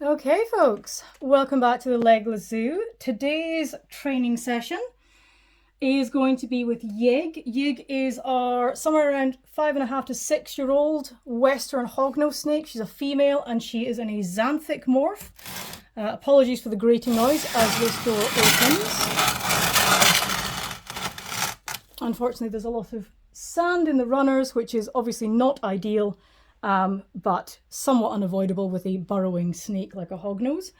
Okay, folks, welcome back to the Legless Zoo. Today's training session is going to be with Yig. Yig is our somewhere around 5.5 to 6 year old Western hognose snake. She's a female and she is in a xanthic morph. Apologies for the grating noise as this door opens. Unfortunately, there's a lot of sand in the runners, which is obviously not ideal. But somewhat unavoidable with a burrowing snake like a hognose.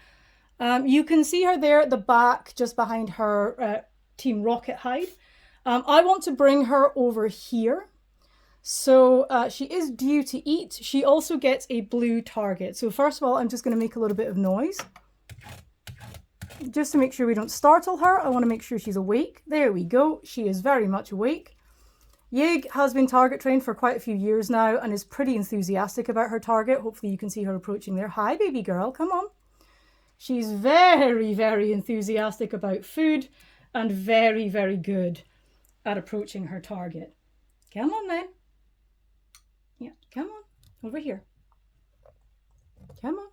You can see her there at the back, just behind her Team Rocket hide. I want to bring her over here. So she is due to eat. She also gets a blue target. So first of all, I'm just going to make a little bit of noise. Just to make sure we don't startle her, I want to make sure she's awake. There we go. She is very much awake. Yig has been target trained for quite a few years now and is pretty enthusiastic about her target. Hopefully you can see her approaching there. Hi, baby girl, come on. She's very, very enthusiastic about food and very, very good at approaching her target. Come on then. Yeah, come on. Over here. Come on.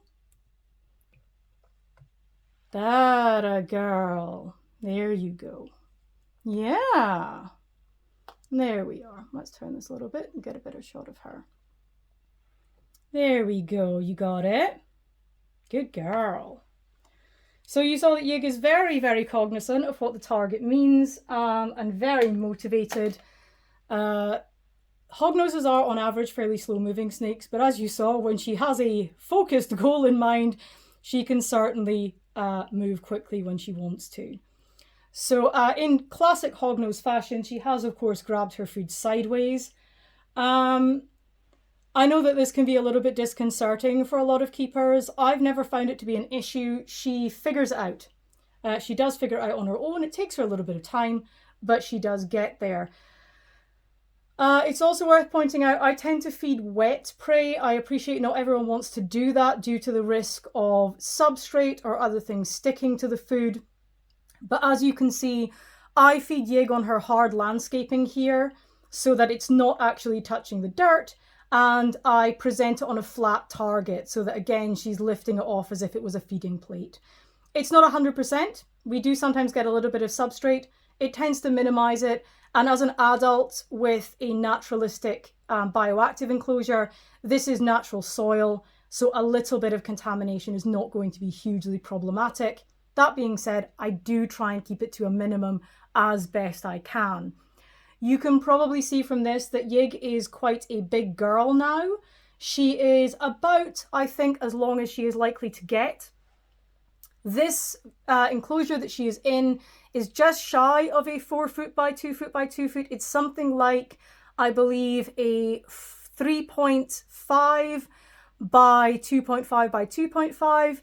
That a girl. There you go. Yeah. There we are. Let's turn this a little bit and get a better shot of her. There we go. You got it. Good girl. So you saw that Yig is very, very cognizant of what the target means and very motivated. Hognoses are on average fairly slow moving snakes, but as you saw, when she has a focused goal in mind, she can certainly move quickly when she wants to. So in classic hognose fashion, she has, of course, grabbed her food sideways. I know that this can be a little bit disconcerting for a lot of keepers. I've never found it to be an issue. She figures it out. She does figure it out on her own. It takes her a little bit of time, but she does get there. It's also worth pointing out, I tend to feed wet prey. I appreciate not everyone wants to do that due to the risk of substrate or other things sticking to the food. But as you can see, I feed Yig on her hard landscaping here so that it's not actually touching the dirt, and I present it on a flat target so that, again, she's lifting it off as if it was a feeding plate. It's not 100%. We do sometimes get a little bit of substrate. It tends to minimize it, and as an adult with a naturalistic bioactive enclosure, this is natural soil, so a little bit of contamination is not going to be hugely problematic. That being said, I do try and keep it to a minimum as best I can. You can probably see from this that Yig is quite a big girl now. She is about, I think, as long as she is likely to get. This enclosure that she is in is just shy of a 4 foot by 2 foot by 2 foot. It's something like, I believe, a 3.5 by 2.5 by 2.5.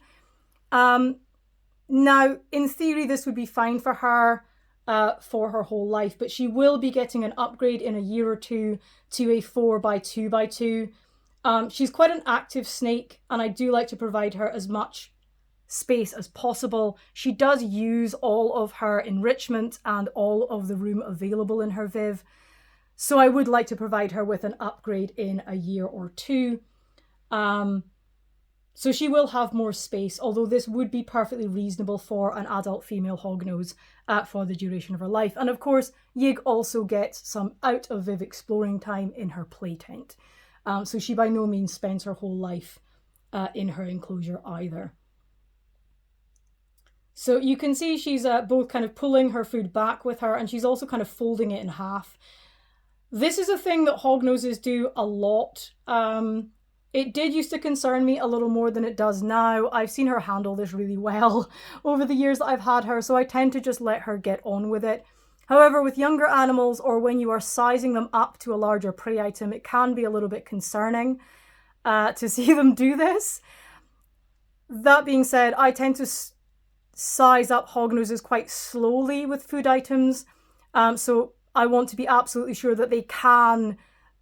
Now, in theory, this would be fine for her whole life, but she will be getting an upgrade in a year or two to a 4 by 2 by 2. She's quite an active snake, and I do like to provide her as much space as possible. She does use all of her enrichment and all of the room available in her viv, so I would like to provide her with an upgrade in a year or two. So she will have more space, although this would be perfectly reasonable for an adult female hognose for the duration of her life. And of course, Yig also gets some out of viv exploring time in her play tent. So she by no means spends her whole life in her enclosure either. So you can see she's both kind of pulling her food back with her, and she's also kind of folding it in half. This is a thing that hognoses do a lot. It did used to concern me a little more than it does now. I've seen her handle this really well over the years that I've had her, so I tend to just let her get on with it. However, with younger animals, or when you are sizing them up to a larger prey item, it can be a little bit concerning to see them do this. That being said, I tend to size up hognoses quite slowly with food items, so I want to be absolutely sure that they can,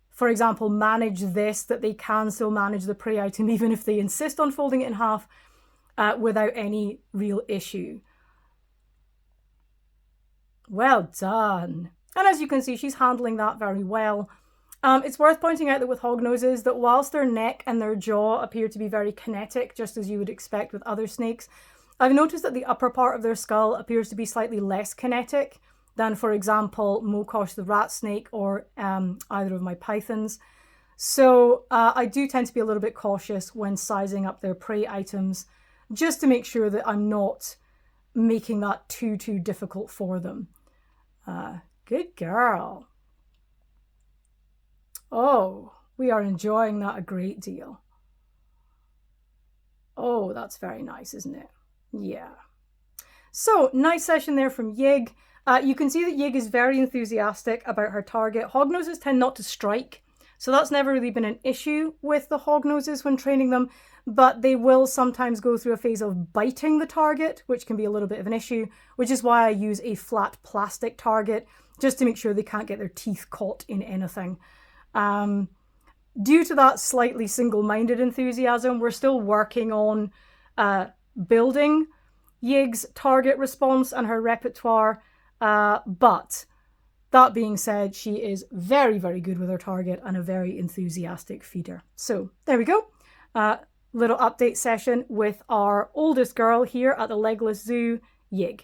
for example, manage this, that they can still manage the prey item even if they insist on folding it in half without any real issue. Well done. And as you can see, she's handling that very well. It's worth pointing out that with hognoses, that whilst their neck and their jaw appear to be very kinetic, just as you would expect with other snakes, I've noticed that the upper part of their skull appears to be slightly less kinetic than, for example, Mokosh the rat snake or either of my pythons. So I do tend to be a little bit cautious when sizing up their prey items, just to make sure that I'm not making that too difficult for them. Good girl. Oh, we are enjoying that a great deal. Oh, that's very nice, isn't it? Yeah. So, nice session there from Yig. You can see that Yig is very enthusiastic about her target. Hognoses tend not to strike, so that's never really been an issue with the hognoses when training them, but they will sometimes go through a phase of biting the target, which can be a little bit of an issue, which is why I use a flat plastic target, just to make sure they can't get their teeth caught in anything. Due to that slightly single-minded enthusiasm, we're still working on building Yig's target response and her repertoire, but that being said, she is very, very good with her target and a very enthusiastic feeder. So there we go. Little update session with our oldest girl here at the Legless Zoo, Yig.